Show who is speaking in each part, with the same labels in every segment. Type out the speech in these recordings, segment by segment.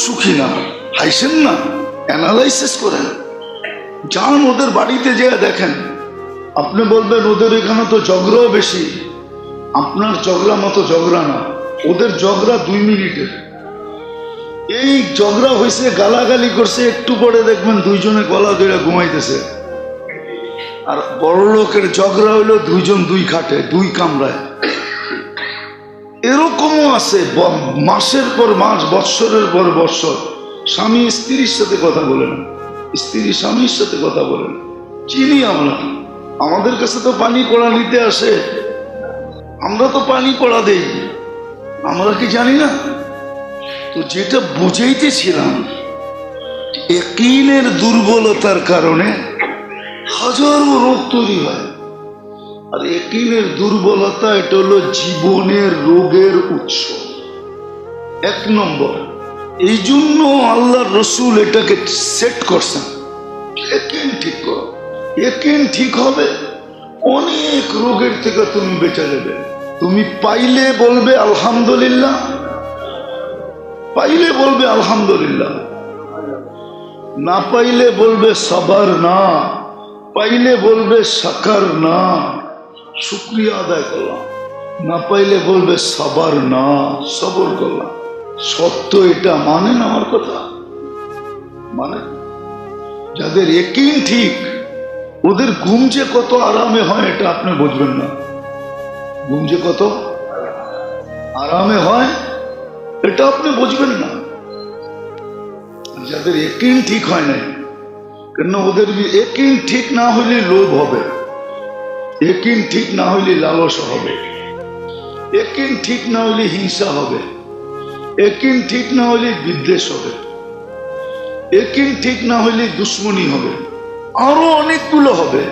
Speaker 1: সুখী না, হাইসেন না, অ্যানালাইসিস করেন, যান ওদের বাড়িতে যেয়ে দেখেন। আপনি বলবেন ওদের এখানে তো ঝগড়াও বেশি। আপনার ঝগড়া মতো ঝগড়া না, ওদের ঝগড়া 2 মিনিটের। এই ঝগড়া হয়েছে, গালাগালি করছে, একটু পরে দেখবেন দুইজনে গলা ধরে ঘুমাইতেছে। আর বড় লোকের ঝগড়া হইলো 2 জন 2 খাটে 2 কামরায়। এরকমও আছে, মাসের পর মাস, বৎসরের পর বৎসর স্বামী স্ত্রীর সাথে কথা বলে না, স্ত্রী স্বামীর সাথে কথা বলে না। চিনি আমরা, আমাদের কাছে তো পানি কড়া নিতে আসে, আমরা তো পানি কড়া দেই, আমরা কি জানি না? তো যেটা বুঝাইতেছিলাম, ইয়াকিনের দুর্বলতার কারণে হাজারো রোগ তৈরি হয়। আর ইয়াকিনের দুর্বলতা, এটা হলো জীবনের রোগের উৎস 1 নম্বর। এই জন্য আল্লাহর রসুল এটাকে সেট করছেন, ইয়াকিন ঠিক করো। ইয়াকিন ঠিক হবে, অনেক রোগের থেকে তুমি বেঁচে যাবে। তুমি পাইলে বলবে আলহামদুলিল্লাহ, পাইলে বলবে আলহামদুলিল্লাহ, না পাইলে বলবে সাবার না, পাইলে বলবে শাকার না, শুকরিয়া আদায় করলাম, না পাইলে বলবে সাবার না, সবর করলাম। সত্য এটা মানেন আমার কথা? মানে যাদের ইয়াকিন ঠিক, ওদের ঘুম যে কত আরামে হয় এটা আপনি বুঝবেন না। ঘুম যে কত আরামে হয় এটা আপনি বুঝবেন না। যাদের ইয়াকিন ঠিক হয় নাই, কেন ওদের ইয়াকিন ঠিক না হইলে লোভ হবে, ইয়াকিন ঠিক না হইলে লালসা হবে, ইয়াকিন ঠিক না হইলে হিংসা হবে, ইয়াকিন ঠিক না হইলে বিদ্বেষ হবে, ইয়াকিন ঠিক না হইলে দুশ্মনী হবে, আরো অনেকগুলো হবে।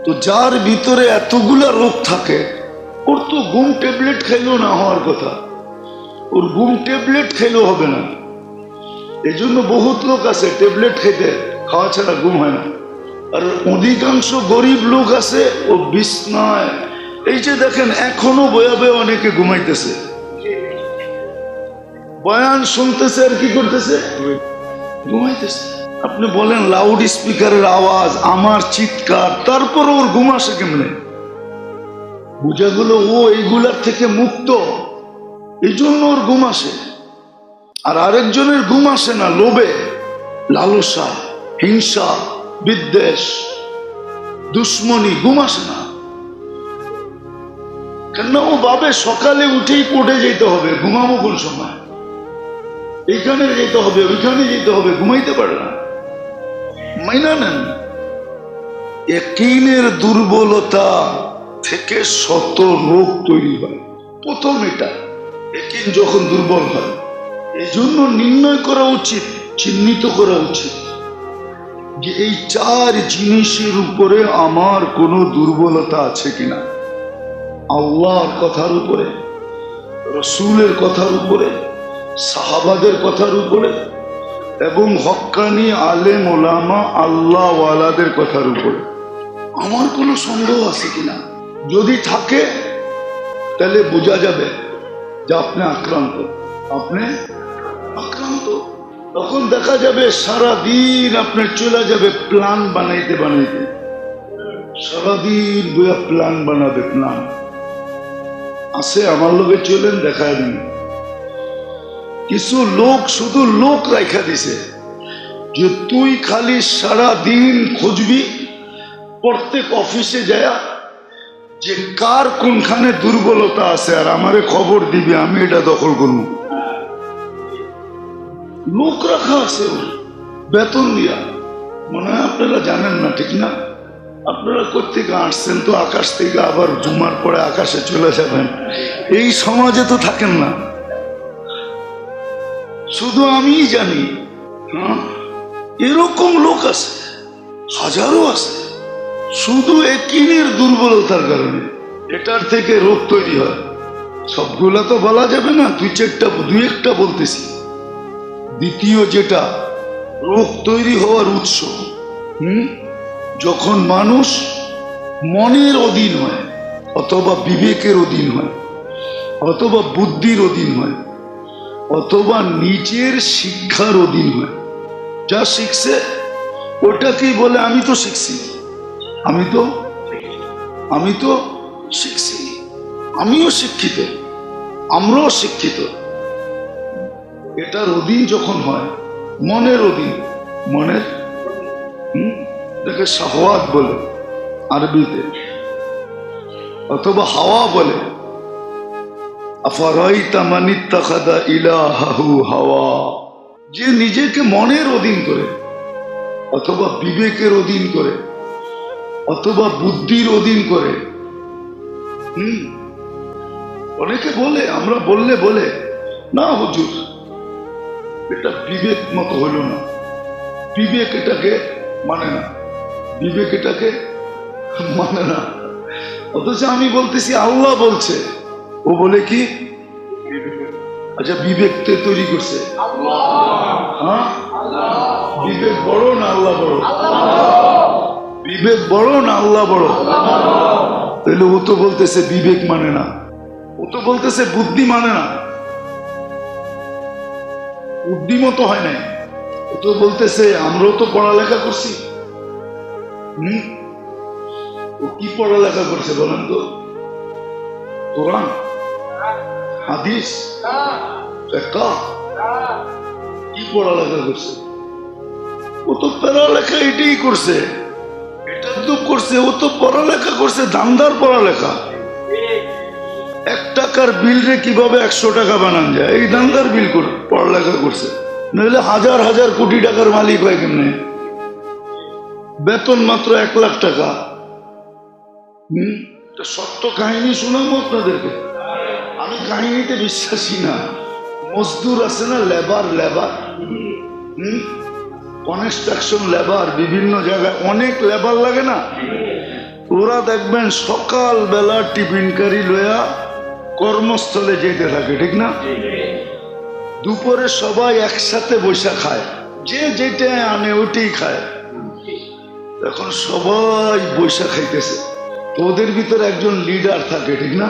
Speaker 1: তো যার ভিতরে এতগুলা রোগ থাকে, ওর তো ঘুম ট্যাবলেট খাইলেও না হওয়ার কথা, ওর ঘুম ট্যাবলেট খাইলেও হবে না। এই জন্য বহুত লোক আছে ট্যাবলেট খাইতে, খাওয়া ছাড়া ঘুম হয় না। আর অধিকাংশ গরিব লোক আছে ও বিছনায়, এই যে দেখেন এখনো বয়া বয়া অনেকে ঘুমাইতেছে, বয়ান শুনতেছে আর কি করতেছে, ঘুমাইতেছে। আপনি বলেন লাউড স্পিকারের আওয়াজ, আমার চিৎকার, তারপর ওর ঘুম আসে কেমনে? বুঝা গেল ও এইগুলার থেকে মুক্ত, এই জন্য ওর ঘুম আসে। আর আরেকজনের ঘুম আসে না লোভে, লালসা, হিংসা, বিদ্বেষ, দুশ্মনী, ঘুম আসে না। কেন ও ভাবে সকালে উঠেই কোর্টে যেতে হবে, ঘুমাবো কোন সময়, এইখানে যেতে হবে, ওইখানে যেতে হবে, ঘুমাইতে পারে না। মাইনা নেন, ইয়াকিনের দুর্বলতা থেকে শত রোগ তৈরি হয়। প্রথম এটা, ইয়াকিন যখন দুর্বল হয়, এই জন্য নির্ণয় করা উচিত, চিহ্নিত করা উচিত যে এই 4 জিনিসের উপরে আমার কোনো দুর্বলতা আছে কিনা। আল্লাহর কথার উপরে, রসুলের কথার উপরে, সাহাবাদের কথার উপরে, এবং হক্কানি আলেম ওলামা আল্লাহ ওয়ালাদের কথার উপরে আমার কোনো সন্দেহ আছে কিনা। যদি থাকে তাহলে বোঝা যাবে যে আপনি আক্রান্ত, আপনি আক্রান্ত। তখন দেখা যাবে সারাদিন আপনার চলে যাবে প্ল্যান বানাইতে বানাইতে, সারাদিন বইয়া প্ল্যান বানাবে। প্ল্যান আছে, আমার লোকে চলেন দেখায় দিন। কিছু লোক শুধু লোক রাখা দিছে যে তুই খালি সারা দিন খুঁজবি প্রত্যেক অফিসে যায় যে কার কোনখানে দুর্বলতা আছে, আর আমারে খবর দিবি, আমি এটা দখল করব। লোক রাখা আছে বেতন দিয়া। মনে হয় আপনারা জানেন না, ঠিক না? আপনারা কোত্থেকে আসছেন তো আকাশ থেকে, আবার জুমার পরে আকাশে চলে যাবেন, এই সমাজে তো থাকেন না। শুধু আমিই জানি, এরকম লোক আছে, হাজারো আছে, শুধু ইয়াকিনের দুর্বলতার কারণে এটার থেকে রোগ তৈরি হয়। সবগুলা তো বলা যাবে না, দুই একটা বলতেছি। দ্বিতীয় যেটা রোগ তৈরি হওয়ার উৎস, যখন মানুষ মনের অধীন হয়, অথবা বিবেকের অধীন হয়, অথবা বুদ্ধির অধীন হয়, অথবা নিজের শিক্ষার অধীন হয়। যা শিখছে ওটাকেই বলে আমি তো শিখছি, আমি তো শিখছি, আমিও শিক্ষিত, আমরাও শিক্ষিত। এটার অধীন যখন হয়, মনের অধীন, মনের এটাকে শাহওয়াত বলে আরবিতে, অথবা হাওয়া বলে। আফারাইতা মান ইত্তাখাযা ইলাহাহু হাওয়া, যে নিজেকে মনের অধীন করে, অথবা বিবেকের অধীন করে, অথবা বুদ্ধির অধীন করে। অনেকে বলে, আমরা বললে বলে না হুজুর এটা বিবেক মতো হইল না, বিবেক এটাকে মানে না, বিবেক এটাকে মানে না। অথচ আমি বলতেছি আল্লাহ বলছে, ও বলে কি আচ্ছা বিবেক তে তৈরি করছে হ্যাঁ, বিবেক বড় না আল্লাহ বড়? বিবেক বড় না আল্লাহ বড়? তাহলে ও তো বলতেছে বিবেক মানে না, ও তো বলতেছে বুদ্ধি মানে না, বুদ্ধিমতো হয় নাই। ও তো বলতেছে আমরাও তো পড়ালেখা করছি। ও কি পড়ালেখা করছে বলেন তো? কোরআন, হাদিস, ফিকহ, কি পড়ালেখা করছে? ও তো পড়ালেখা এটাই করছে, এটা তো করছে, ও তো পড়ালেখা করছে দামদার পড়ালেখা। 1 টাকার বিল রে কিভাবে 100 টাকা বানান যায়, এই দামদার বিল পড়ালেখা করছে। নইলে হাজার হাজার কোটি টাকার মালিক হয় কেমনে? বেতন মাত্র 1 লাখ টাকা। সত্য কাহিনী শোনাবো আপনাদেরকে। আমি কাহিনীতে বিশ্বাসী না। মজদুর আছে না, লেবার, কনস্ট্রাকশন লেবার, বিভিন্ন জায়গায় অনেক লেবার লাগে না? ওরা দেখবেন সকাল বেলা টিফিন কারি লইয়া কর্মস্থলে যেতে থাকে, ঠিক না? দুপুরে সবাই একসাথে বসে খায়, যে যেটা আনে ওইটাই খায়। এখন সবাই বসে খাইতেছে, তো ওদের ভিতরে একজন লিডার থাকে, ঠিক না?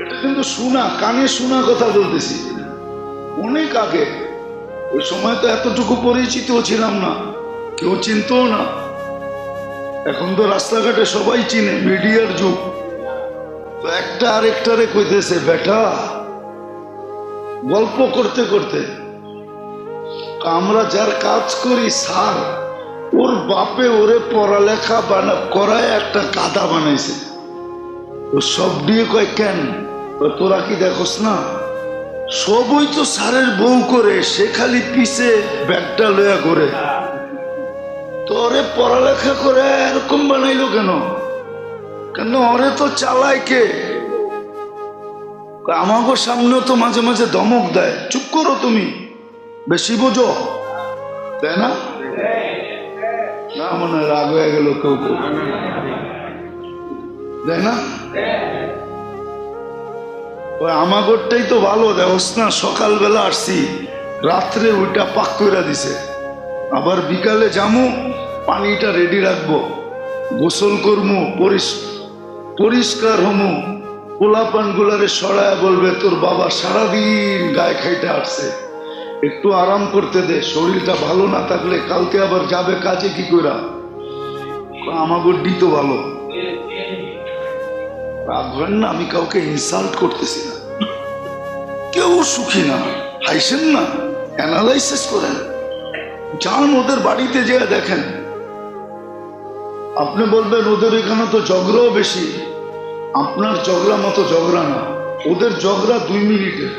Speaker 1: এটা কিন্তু শোনা, কানে শোনা কথা বলতেছি, অনেক আগে। ওই সময় তো এতটুকু পরিচিত ছিলাম না, কেউ চিনতো না। এখন তো রাস্তাঘাটে সবাই চিনে, মিডিয়ার যুগ। তো একটা আরেকটারে কইতেছে, বেটা, গল্প করতে করতে, আমরা যার কাজ করি স্যার, ওর বাপে ওরে পড়ালেখা করায় একটা কাদা বানাইছে। ও সব দিয়ে কয় কেন? তোরা কি দেখোস না, সবই তো স্যারের বউ করে, সে খালি পিছে ব্যাগটা লয়া করে। তোরে পড়ালেখা করে এরকম বানাইলো কেন? কেন ওরে তো চালায় কে? আমাকে সামনেও তো মাঝে মাঝে ধমক দেয়, চুপ করো তুমি, বেশি বোঝো, তাই না? না মনে রাগ হয়ে গেল কেউ কেউ, তাই না? ওই আমাগরটাই তো ভালো, দেখোস না, সকালবেলা আসছি, রাত্রে ওইটা পাক করে দিছে, আবার বিকালে যামু, পানিটা রেডি রাখবো, গোসল করমু, পরিষ্কার হমু, পোলাপান গুলারে সরায় বলবে তোর বাবা সারাদিন গায়ে খাইতে আসছে, একটু আরাম করতে দে, শরীরটা ভালো না থাকলে কালকে আবার যাবে কাজে কি কইরা। আমাগর দিত ভালো। রাগ হয় না, আমি কাউকে ইনসাল্ট করতেছি না, কেউ সুখী না, হাইছেন না, অ্যানালাইসিস করেন, যান ওদের বাড়িতে যেয়ে দেখেন। আপনি বলবেন ওদের এখানে তো ঝগড়াও বেশি, আপনার ঝগড়া মতো ঝগড়া না, ওদের ঝগড়া 2 মিনিটের।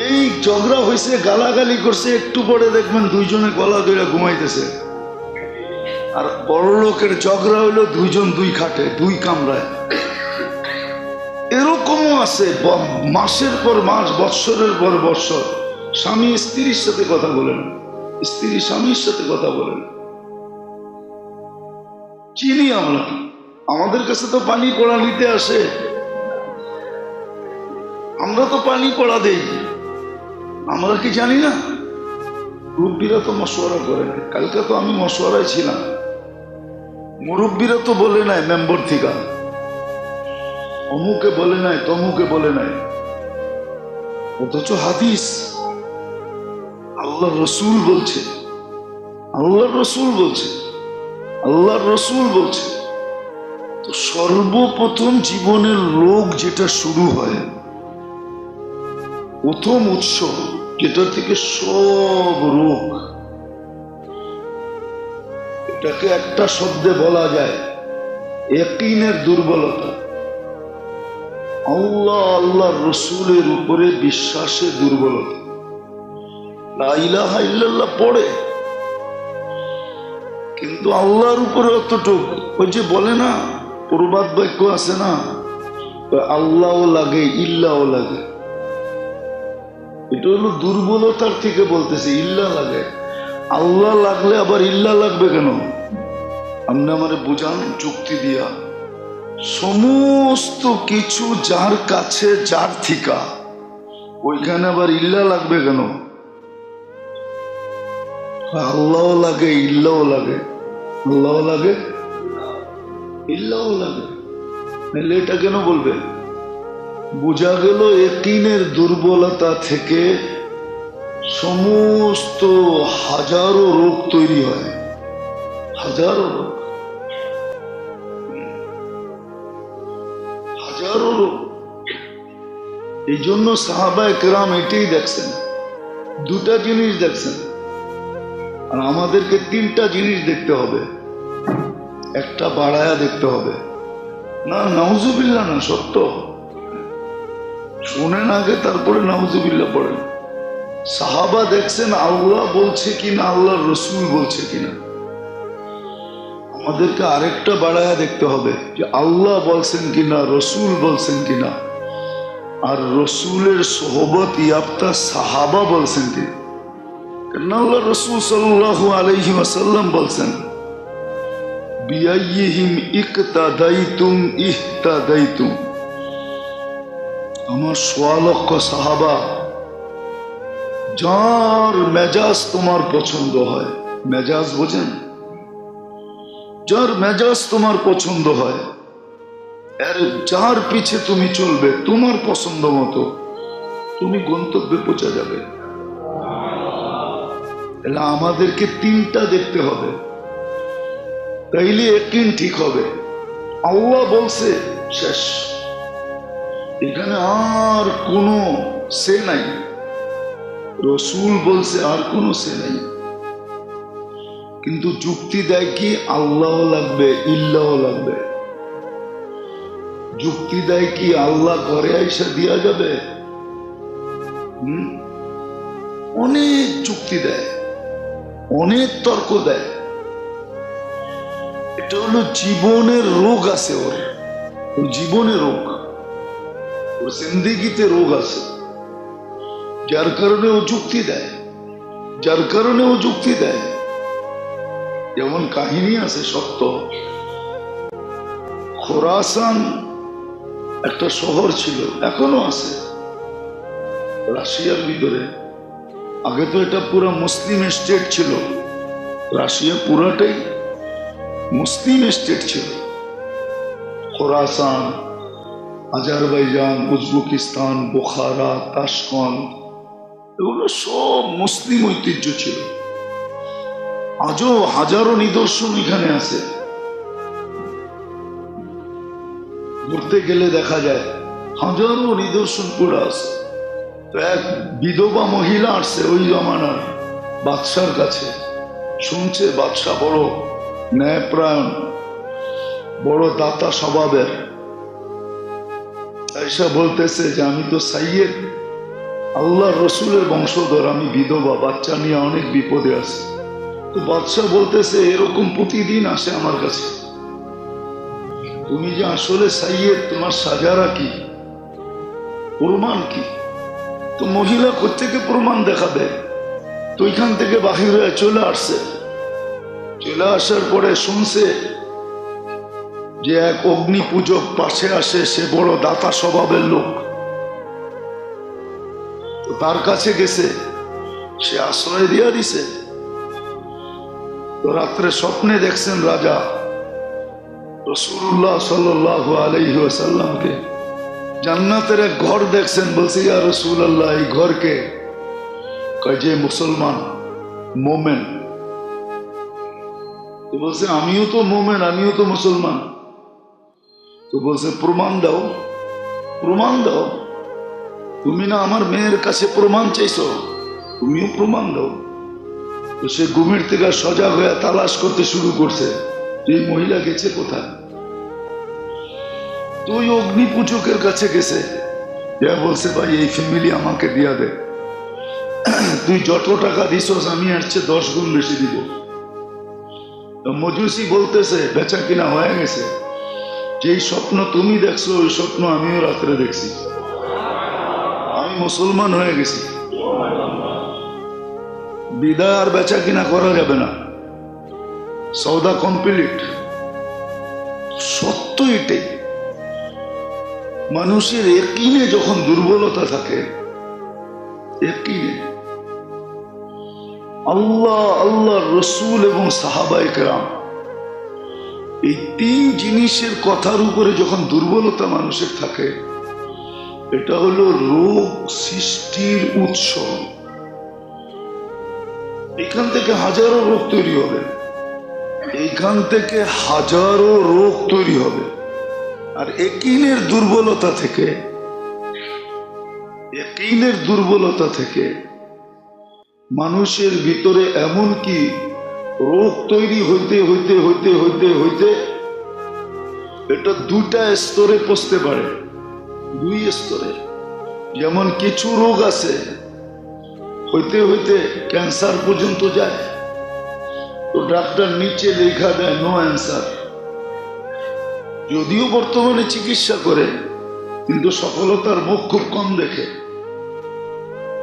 Speaker 1: এই ঝগড়া হয়েছে, গালাগালি করছে, একটু পরে দেখবেন দুইজনে গলা ধরে ঘুমাইতেছে। আর বড় লোকের ঝগড়া হইলো 2 জন 2 খাটে, 2 কামরায়। এরকমও আছে, মাসের পর মাস, বৎসরের পর বৎসর স্বামী স্ত্রীর সাথে কথা বলেন, স্ত্রী স্বামীর সাথে কথা বলেন। চিনি আমরা, আমাদের কাছে তো পানি পড়া নিতে আসে, আমরা তো পানি পড়া দেই, আমরা কি জানি না? মুরব্বীরা তো মশওয়ারা করে না। কালকে তো আমি মশওয়ারায় ছিলাম, মুরব্বীরা তো বলে নাই মেম্বার থেকে, অমুকে বলে নাই, তমুকে বলে নাই, অথচ হাদিস আল্লাহ রসুল বলছে, আল্লাহ রসুল বলছে, আল্লাহ রসুল বলছে। তো সর্বপ্রথম জীবনের রোগ যেটা শুরু হয়, প্রথম উৎস যেটা থেকে সব রোগ, এটাকে একটা শব্দে বলা যায় ইয়াকিনের দুর্বলতা। আল্লাহ আল্লাহ রসুলের উপরে বিশ্বাসের দুর্বলতা। লা ইলাহা ইল্লাল্লাহ পড়ে, কিন্তু আল্লাহর উপরে অতটুক, ওই যে বলে না প্রবাদ বাক্য আছে না, আল্লাহও লাগে ইল্লাও লাগে। এটা হলো দুর্বলতার থেকে বলতেছে, ইল্লা লাগে। আল্লাহ লাগলে আবার ইল্লা লাগবে কেন? আপনি আমারে বুঝান যুক্তি দিয়া। সমস্ত কিছু যার কাছে যার থিকা, ওইখানে আবার ইল্লা লাগবে কেন? আল্লাহও লাগে ইল্লাও লাগে, আল্লাহও লাগে ইল্লাও লাগে, নাহলে এটা কেন বলবে? বোঝা গেল ইয়াকিনের দুর্বলতা থেকে সমস্ত হাজারো রোগ তৈরি হয়, হাজারো রোগ, হাজারো রোগ। এই জন্য সাহাবায়ে কেরাম এটাই দেখছেন, দুটা জিনিস দেখছেন। আর আমাদেরকে তিনটা জিনিস দেখতে হবে, একটা বাড়ায়া দেখতে হবে। না নাউজুবিল্লাহ না, সত্য শোনেন আগে, তারপরে নাউজুবিল্লাহ পড়েন। সাহাবা দেখছেন আল্লাহ বলছে কিনা, আল্লাহ রসুল বলছে কিনা। আমাদেরকে আরেকটা বাড়ায়া দেখতে হবে যে আল্লাহ বলছেন কিনা, রসুল বলছেন কিনা, আর রসুলের সোহবত ইয়াফতা সাহাবা বলছেন কিনা। কেন আল্লাহ রসুল সাল্লাল্লাহু আলাইহি ওয়াসাল্লাম বলছেন, বিআইয়িহিম ইকতাদাইতুম ইহতাদাইতুম। আমার ১৬ লক্ষ সাহাবা, যার মেজাজ তোমার পছন্দ হয়, মেজাজ বোঝেন, যার মেজাজ তোমার পছন্দ হয়, আর যার পিছে তুমি চলবে তোমার পছন্দ মতো, তুমি গন্তব্যে পৌঁছে যাবে। তাহলে আমাদেরকে তিনটা দেখতে হবে, তাইলে ইয়াকিন ঠিক হবে। আল্লাহ বলছে শেষ, এখানে আর কোনো সে নাই। রসুল বলছে আর কোনো সে নাই। কিন্তু যুক্তি দেয় কি আল্লাহ লাগবে ইল্লাহ লাগবে। যুক্তি দেয় কি আল্লাহ ঘরে আইসা দিয়া যাবে। অনেক যুক্তি দেয়, অনেক তর্ক দেয়। এটা হলো জীবনের রোগ আছে, ওর জীবনে রোগ, ওর জিন্দেগিতে রোগ আছে, যার কারণে ও যুক্তি দেয়, যার কারণে ও যুক্তি দেয়। যেমন কাহিনী আছে সত্য, খোরাসান একটা শহর ছিল, এখনো আছে রাশিয়ার ভিতরে। আগে তো এটা পুরো মুসলিম স্টেট ছিল, রাশিয়া পুরাটাই মুসলিম স্টেট ছিল। খোরাসান, আজারবাইজান, উজবেকিস্তান, বোখারা, তাশকন্দ, এগুলো সব মুসলিম ঐতিহ্য ছিল। আজও হাজারো নিদর্শন এখানে আছে। ঘুরতে গেলে দেখা যায় হাজারো নিদর্শন পড়ে আছে। তো এক বিধবা মহিলা আসছে ওই জমানার বাদশার কাছে, শুনছে বাদশা বড় ন্যায়প্রায়ণ, বড় দাতা স্বভাবের। আয়েশা বলতেছে যে আমি তো সাইয়েদ, আল্লাহ রসুলের বংশধর, আমি বিধবা, বাচ্চা নিয়ে অনেক বিপদে আছি। তো বাদশাহ বলতেছে এরকম প্রতিদিন আসে আমার কাছে, তুমি যে আসলে সাইয়েদ, তোমার সাজারা কি, প্রমাণ কি? তো মহিলা কোত্থেকে প্রমাণ দেখাবে? তো ওইখান থেকে বাহির হয়ে চলে আসছে। চলে আসার পরে শুনছে যে এক অগ্নি পূজক পাশে আসে, সে বড় দাতা স্বভাবের লোক। তো তার কাছে গেছে, সে আশ্রয় দিয়া দিছে। তো রাত্রে স্বপ্নে দেখছেন রাজা রাসূলুল্লাহ সাল্লাল্লাহু আলাইহি ওয়াসাল্লামকে জান্নাতের এক ঘর দেখছেন, বলছে ইয়া রাসূলুল্লাহ এই ঘরকে? কয় যে মুসলমান মোমেন। তো বলছে আমিও তো মোমেন, আমিও তো মুসলমান। তো বলছে প্রমাণ দাও, প্রমাণ দাও। তুমি না আমার মেয়ের কাছে প্রমাণ চাইছো, তুমিও প্রমাণ দাও। তো সে ঘুমের থেকে সজাগ হয়ে তালাশ করতে শুরু করছে, এই মহিলা গেছে কোথায়। তো ওই অগ্নি পূজকের কাছে গেছে, বলছে ভাই এই ফ্যামিলি আমাকে দিয়া দে, তুই যত টাকা দিছস আমি এর চেয়ে 10 গুণ বেশি দিব। মজুসি বলতেছে বেচা কিনা হয়ে গেছে, যেই স্বপ্ন তুমি দেখছো ওই স্বপ্ন আমিও রাত্রে দেখছি, আমি মুসলমান হয়ে গেছি। বিদায় আর বেচা কিনা করা যাবে না, সৌদা কমপ্লিট। সত্য এটাই, মানুষের ইয়াকিনে যখন দুর্বলতা থাকে, ইয়াকিনে আল্লাহ, আল্লাহ রসুল এবং সাহাবায়ে কেরাম, এই 3 জিনিসের কথার উপরে যখন দুর্বলতা মানুষের থাকে, এটা হলো রোগ সৃষ্টির উৎস। এখান থেকে হাজারো রোগ তৈরি হবে, এইখান থেকে হাজারো রোগ তৈরি হবে। আর ইয়াকিনের দুর্বলতা থেকে, ইয়াকিনের দুর্বলতা থেকে মানুষের ভিতরে এমন কি রোগ তৈরি হইতে হইতে হইতে হইতে হইতে এটা 2টা স্তরে পৌঁছতে পারে, 2 স্তরে। যেমন কিছু রোগ আছে হইতে হইতে ক্যান্সার পর্যন্ত যায়, তো ডাক্তার নিচে লেখা দেয় নো অ্যান্সার। যদিও বর্তমানে চিকিৎসা করে, কিন্তু সফলতার মুখ খুব কম দেখে,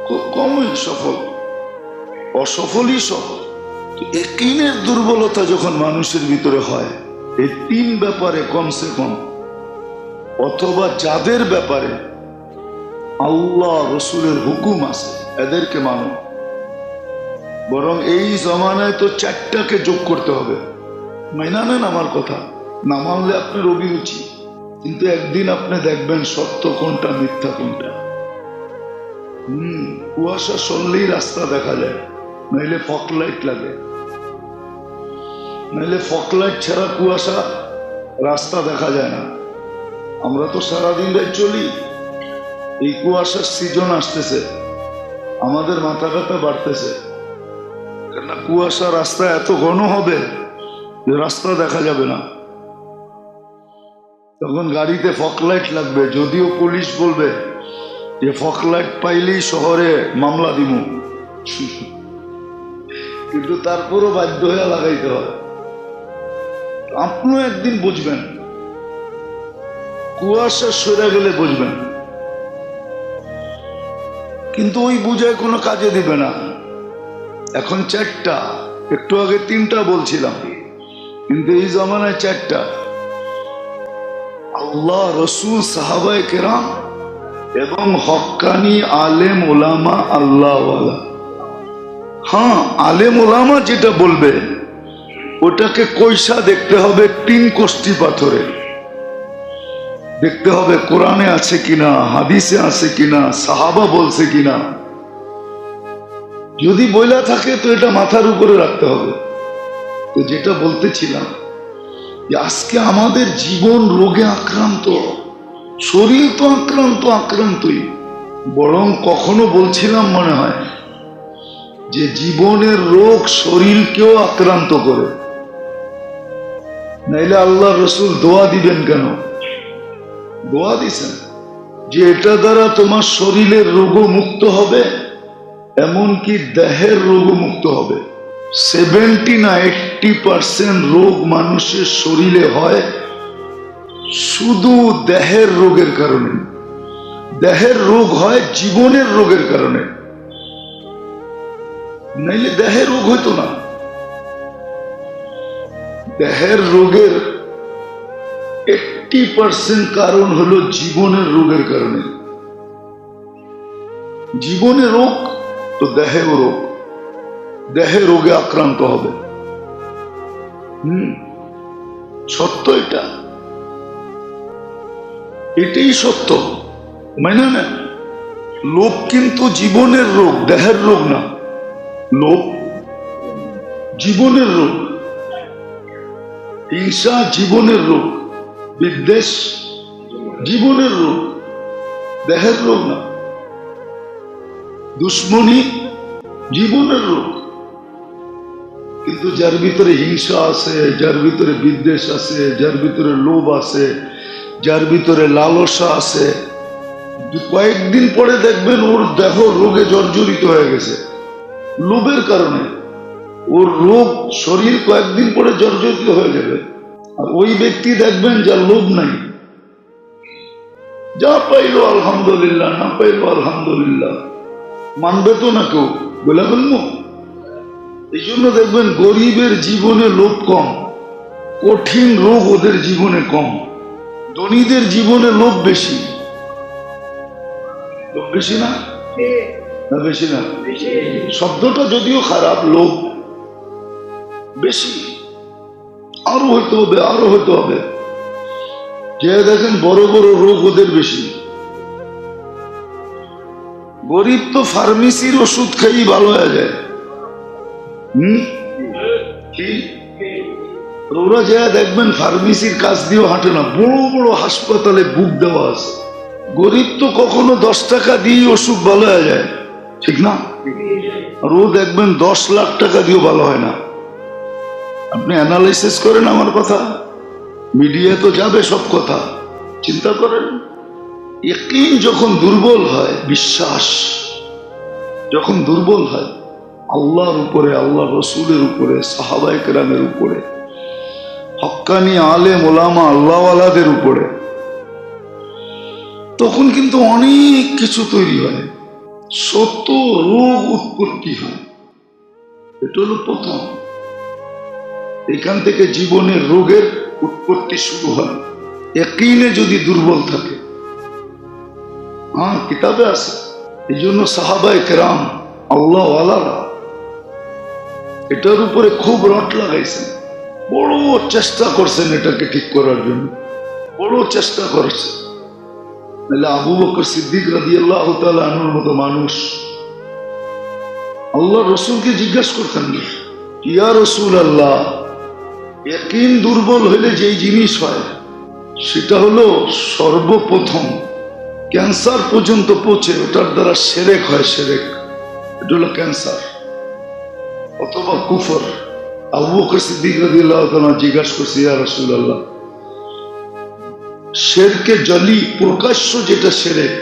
Speaker 1: খুব কমই সফল, অসফলই সফল। ইয়াকিনের দুর্বলতা যখন মানুষের ভিতরে হয়, এই 3 ব্যাপারে কমসে কম, অথবা যাদের ব্যাপারে আল্লাহ রসুলের হুকুম আছে এদেরকে মানো। বরং এই জমানায় তো 4টাকে যোগ করতে হবে। মাইনা নেন আমার কথা, না মানলে আপনার অভিরুচি, কিন্তু একদিন আপনি দেখবেন সত্য কোনটা মিথ্যা কোনটা। কুয়াশা সরলেই রাস্তা দেখা যায়, নাইলে ফগ লাইট লাগে, নাইলে ফগ লাইট ছাড়া কুয়াশা রাস্তা দেখা যায় না। আমরা তো সারাদিন রাত চলি, এই কুয়াশার সিজন আসতেছে, আমাদের মাথা ব্যথা বাড়তেছে, কেন কুয়াশা রাস্তা এত ঘন হবে যে রাস্তা দেখা যাবে না। তখন গাড়িতে ফগ লাইট লাগবে, যদিও পুলিশ বলবে যে ফগ লাইট পাইলেই শহরে মামলা দিব, কিন্তু তারপরও বাধ্য হয়ে লাগাইতে হয়। আপনিও একদিন বুঝবেন, কুয়াশা সরে গেলে বুঝবেন, কিন্তু ওই বুঝায় কোনো কাজে দিবে না। এখন 4টা, একটু আগে 3টা বলছিলাম, কিন্তু এই জমানায় 4টা। আল্লাহ রসুল সাহাবায়ে কেরাম এবং হক্কানি আলেম ওলামা আল্লাহওয়ালা। হ্যাঁ, আলেম ওলামা যেটা বলবে ওটাকে কইসা দেখতে হবে 3 কোষ্ঠী পাথরে, দেখতে হবে কোরআনে আছে কিনা, হাদিসে আছে কিনা, সাহাবা বলছে কিনা। যদি বইলা থাকে তো এটা মাথার উপরে রাখতে হবে। তো যেটা বলতেছিলাম, যে আজকে আমাদের জীবন রোগে আক্রান্ত, শরীর তো আক্রান্তই, বরং কখনো বলছিলাম মনে হয় যে জীবনের রোগ শরীরকেও আক্রান্ত করে। নাইলে আল্লাহ রসুল দোয়া দিবেন কেন? দোয়া দিছেন যে এটা দ্বারা তোমার শরীরের রোগও মুক্ত হবে, এমনকি দেহের রোগও মুক্ত হবে। 70 না 80% রোগ মানুষের শরীরে হয় শুধু দেহের রোগের কারণে। দেহের রোগ হয় জীবনের রোগের কারণে, নাইলে দেহের রোগ হইতো না। দেহের রোগের 80% কারণ হলো জীবনের রোগের কারণে। জীবনে রোগ তো দেহেও রোগ, দেহে রোগে আক্রান্ত হবে। সত্য, এটাই সত্য। মানে না, লোভ কিন্তু জীবনের রোগ, দেহের রোগ না। লোভ জীবনের রোগ, হিংসা জীবনের রোগ, বিদ্বেষ জীবনের রোগ, দেহের রোগ না। দুশ্মনী জীবনের রোগ। কিন্তু যার ভিতরে হিংসা আছে, যার ভিতরে বিদ্বেষ আছে, যার ভিতরে লোভ আছে, যার ভিতরে লালসা আছে, কয়েকদিন পরে দেখবেন ওর দেহ রোগে জর্জরিত হয়ে গেছে লোভের কারণে। ওর রোগ, শরীর কয়েকদিন পরে জর্জরিত হয়ে যাবে। আর ওই ব্যক্তি দেখবেন যার লোভ নাই, যা পাইলো আলহামদুলিল্লাহ, না পাইলো আলহামদুলিল্লাহ, মানবে তো না কেউ, বলে ফেলবো। এই জন্য দেখবেন গরিবের জীবনে লোভ কম, কঠিন রোগ ওদের জীবনে কম। ধনীদের জীবনে লোভ বেশি। লোভ বেশি না? না বেশি না? শব্দটা যদিও খারাপ, লোভ বেশি। আরো হইতে হবে, আরো হইতে হবে। যে দেখেন বড় বড় রোগ ওদের বেশি। গরিব তো ফার্মেসির ওষুধ খাই ভালো হয়ে যায়। কি ওরা যা দেখবেন ফার্মেসির কাজ দিয়েও হাঁটে না, বড় বড় হাসপাতালে বুক দেওয়া আছে। গরিব তো কখনো 10 টাকা দিয়ে অসুখ ভালো হয়ে যায়, ঠিক না? আর ও দেখবেন 10 লাখ টাকা দিয়েও ভালো হয় না। আপনি অ্যানালাইসিস করেন আমার কথা, মিডিয়া তো যাবে সব কথা, চিন্তা করেন। ইয়াকিন যখন দুর্বল হয়, বিশ্বাস যখন দুর্বল হয় আল্লাহর উপরে, আল্লাহ রসুলের উপরে, সাহাবায়ে কেরামের উপরে, হক্কানি আলেম ওলামা আল্লাহওয়ালাদের উপরে, তখন কিন্তু অনেক কিছু তৈরি হয়, শত রোগ উৎপত্তি হয়। এটা হলো প্রথম। এখান থেকে জীবনের রোগের উৎপত্তি শুরু হয়। ইয়াকিনে যদি দুর্বল থাকে, কিতাবে আছে। এই জন্য সাহাবায়ে কেরাম আল্লাহওয়ালারা এটার উপরে খুব রট লাগাইছেন, বড় চেষ্টা করছেন এটাকে ঠিক করার জন্য, বড় চেষ্টা করেছে। নাহলে আবু বকর সিদ্দিক রাদিয়াল্লাহু তাআলা আনহুর মতো মানুষ আল্লাহ রসুলকে জিজ্ঞাসা করতেন, ইয়া রাসূলুল্লাহ, ইয়াকিন দুর্বল হইলে যেই জিনিস হয় সেটা হলো সর্বপ্রথম ক্যান্সার পর্যন্ত পৌঁছে, ওটার দ্বারা শিরক হয়, শিরক। এটা হলো ক্যান্সার অথবা কুফর। আবু বকর সিদ্দিক রাদিয়াল্লাহু তাআলা জিজ্ঞাসা করছে, ইয়া রাসূলুল্লাহ, শিরকে জলি প্রকাশ্য যেটা শিরক,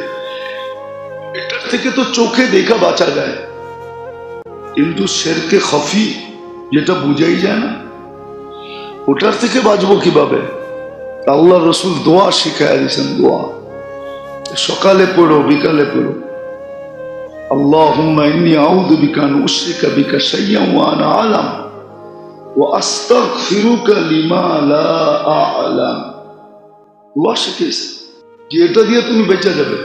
Speaker 1: এটার থেকে তো চোখে দেখা বাঁচা যায়, কিন্তু শিরকে খফি যেটা বুঝাই যায় না, ওটার থেকে বাঁচবো কিভাবে? আল্লাহ রসুল দোয়া শিখায় দিয়েছেন। দোয়া সকালে পড়ো, বিকালে পড়ো। আল্লাহুম্মা ইন্নী আউযু বিকা আন উশরিকা বিকা শাইয়্যান ওয়া আনা আ'লাম ওয়া আস্তাগফিরুকা লিমা লা আ'লাম। দোয়া শিখেছে যে এটা দিয়ে তুমি বেঁচে যাবে।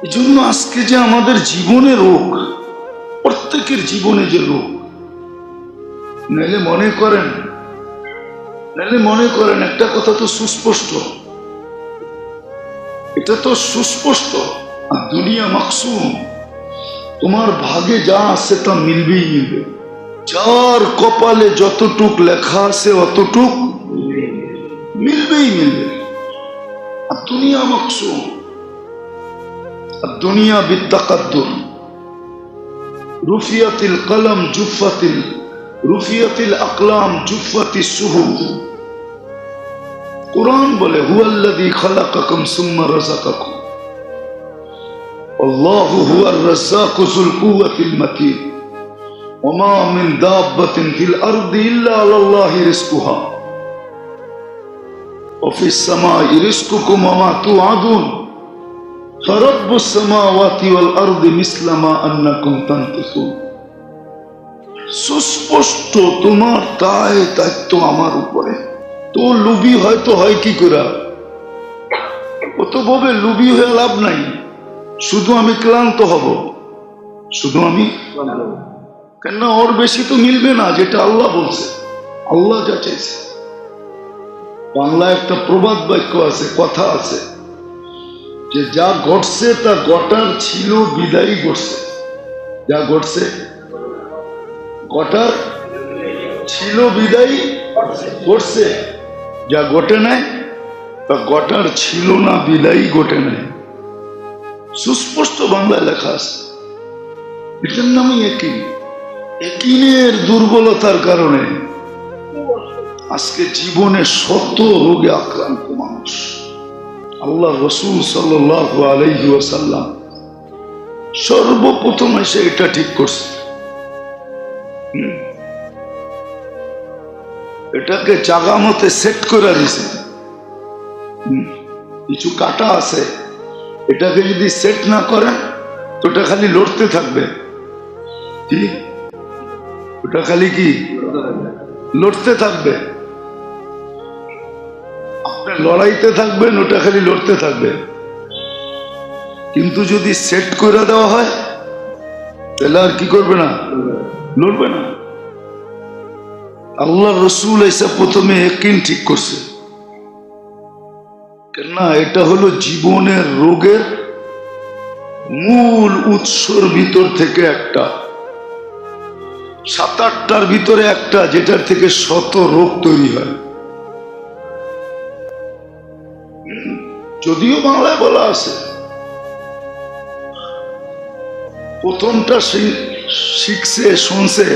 Speaker 1: এই জন্য আজকে যে আমাদের জীবনে রোগ, প্রত্যেকের জীবনে যে রোগ, নাইলে মনে করেন একটা কথা তো সুস্পষ্ট, এটা তো সুস্পষ্ট, আর দুনিয়া মাকসুম, তোমার ভাগে যা আছে তা মিলবেই মিলবে। যার কপালে যতটুক লেখা আছে অতটুক মিলবেই মিলবে। আর দুনিয়া মাকসুম, আর দুনিয়া বিত্তাকাদ্দুর, রুফিয়াতিল কলম রুফিয়াতিল আকলাম জুফাতিস সুহুফ। কুরআন বলে, হুয়াল্লাযী খালাকাকুম সুম্মা রাযাকাকুম আল্লাহু হুয়ার রাজ্জাকু যুল কুওয়াতিল মাতিন ওয়া মা মিন দাব্বাতিন ফিল আরদি ইল্লা আলাল্লাহি রিজকুহা ওয়া ফিস সামাই রিজকুকুম ওয়া মা তুআদুন ফারাব্বুস সামাওয়াতি ওয়াল আরদি মিসলা মা আন্নাকুম তানতিকুন। সুস্পষ্ট তোমার দায়িত্ব আমার উপরে। তো লুবি হয়তো হয় কি করে, অতভাবে লুবি হয়ে লাভ নাই। শুধু আমি ক্লান্ত হব, শুধু আমি, কেন ওর বেশি তো মিলবে না যেটা আল্লাহ বলছে, আল্লাহ যা চাইছে। বাংলা একটা প্রবাদ বাক্য আছে, কথা আছে, যে যা ঘটছে তা ঘটার ছিল বিদায়ী ঘটছে। যা ঘটছে ঘটার ছিল বিদায়ী ঘটছে, যা ঘটে নাই তা ঘটার ছিল না বিদায়ী ঘটে নাই। সুস্পষ্ট বাংলায় লেখা আছে। এটার নামই একিন। একিনের দুর্বলতার কারণে আজকে জীবনে শত রোগে আক্রান্ত মানুষ। আল্লাহ রসুল সাল্লাল্লাহু আলাইহি ওয়াসাল্লাম সর্বপ্রথম এসে এটা ঠিক করছে। এটাকে জাগা মতে সেট করে দিছে। কিছু কাটা আছে, এটাকে যদি সেট না করেন তো ওটা খালি লড়তে থাকবে। কি ওটা খালি কি লড়তে থাকবে। আপনি লড়াইতে থাকবেন, ওটা খালি লড়তে থাকবে। কিন্তু যদি সেট করে দেওয়া হয় তাহলে আর কি করবে না, লড়বে না। আল্লাহ রসুল এসে প্রথমে ইয়াকিন ঠিক করছে, কেননা এটা হলো জীবনের রোগের মূল উৎসর ভিতর থেকে একটা, 7-8টার ভিতরে একটা, যেটার থেকে শত রোগ তৈরি হয়। যদিও বাংলায় বলা আছে, প্রথমটা শিখছে শুনছে,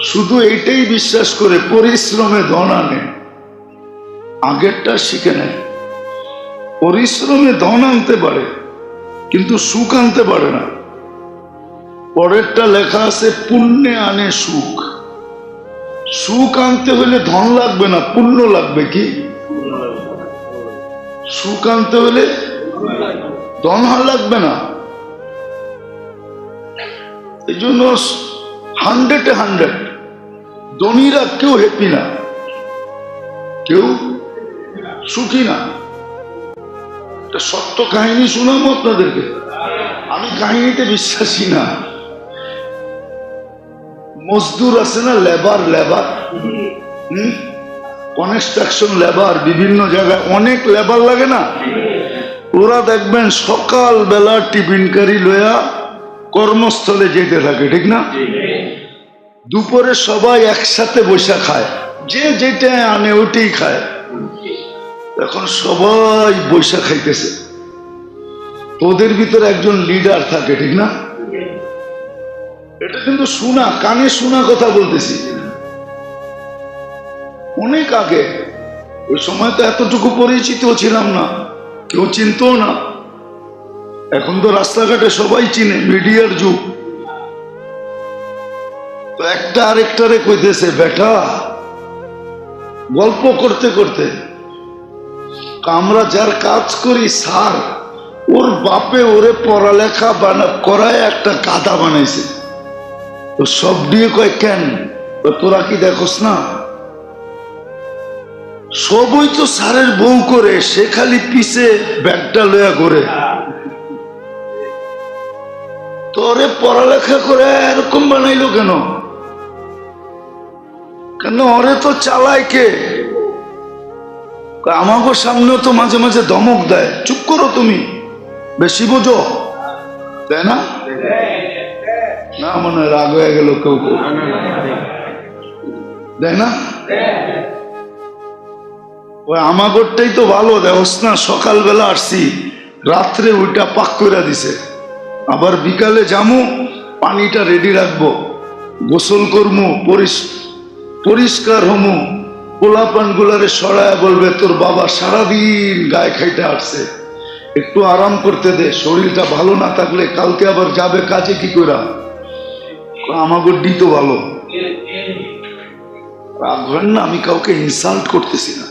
Speaker 1: শুধু এইটাই বিশ্বাস করে পরিশ্রমে ধন আনে। আগেরটা শিখে নেয়। পরিশ্রমে ধন আনতে পারে কিন্তু সুখ আনতে পারে না। পরেরটা লেখা আছে পুণ্যে আনে সুখ। সুখ আনতে হলে ধন লাগবে না, পুণ্য লাগবে। কি সুখ আনতে হলে ধন লাগবে না। এই জন্য 100-100 ধনীরা কেউ হ্যাপি না, কেউ সুখী না। এটা সত্য কাহিনী শোনাবো আপনাদেরকে। আমি কাহিনীতে বিশ্বাসী না। মজদুর আছে না, লেবার কনস্ট্রাকশন লেবার, বিভিন্ন জায়গায় অনেক লেবার লাগে না। ওরা দেখবেন সকাল বেলা টিফিনকারি লয়া কর্মস্থলে যেতে থাকে, ঠিক না? দুপুরে সবাই একসাথে বসে খায়, যে যেটা আনে ওইটাই খায়। এখন সবাই বসে খাইতেছে, তোদের ভিতরে একজন লিডার থাকে, ঠিক না? এটা কিন্তু শোনা, কানে শোনা কথা বলতেছি। অনেক আগে, ওই সময় তো এতটুকু পরিচিত ছিলাম না, কেউ চিনতো না। এখন তো রাস্তাঘাটে সবাই চিনে, মিডিয়ার যুগ। তো একটা আরেকটারে কইতেছে, বেটা, গল্প করতে করতে, আমরা যার কাজ করি স্যার, ওর বাপে ওরে পড়ালেখা করায় একটা গাধা বানাইছে। তো সব দিয়ে কয়, কেন তোরা কি দেখোস না, সবই তো স্যারের বউ করে, সে খালি পিছে ব্যাগটা লয়া ঘুরে। তোরে পড়ালেখা করে এরকম বানাইলো কেন? কেন ওরে তো চালায় কে? আমাকে সামনেও তো মাঝে মাঝে ধমক দেয়, চুপ করো তুমি, বেশি বোঝো, তাই না? না মনে হয় রাগ হয়ে গেল কেউ কেউ, তাই না? ওই আমাগরটাই তো ভালো, দেখোস না, সকালবেলা আসছি, রাত্রে ওইটা পাক করে দিছে। আবার বিকালে যামু, পানিটা রেডি রাখবো, গোসল করমু, পরিষ্কার হমু, পোলাপান গুলারে সরায় বলবে, তোর বাবা সারাদিন গায়ে খাইতে আসছে, একটু আরাম করতে দে, শরীরটা ভালো না থাকলে কালকে আবার যাবে কাজে, কি করা? আমাগর ডি তো ভালো। রাগ হয় না, আমি কাউকে ইনসাল্ট করতেছি না।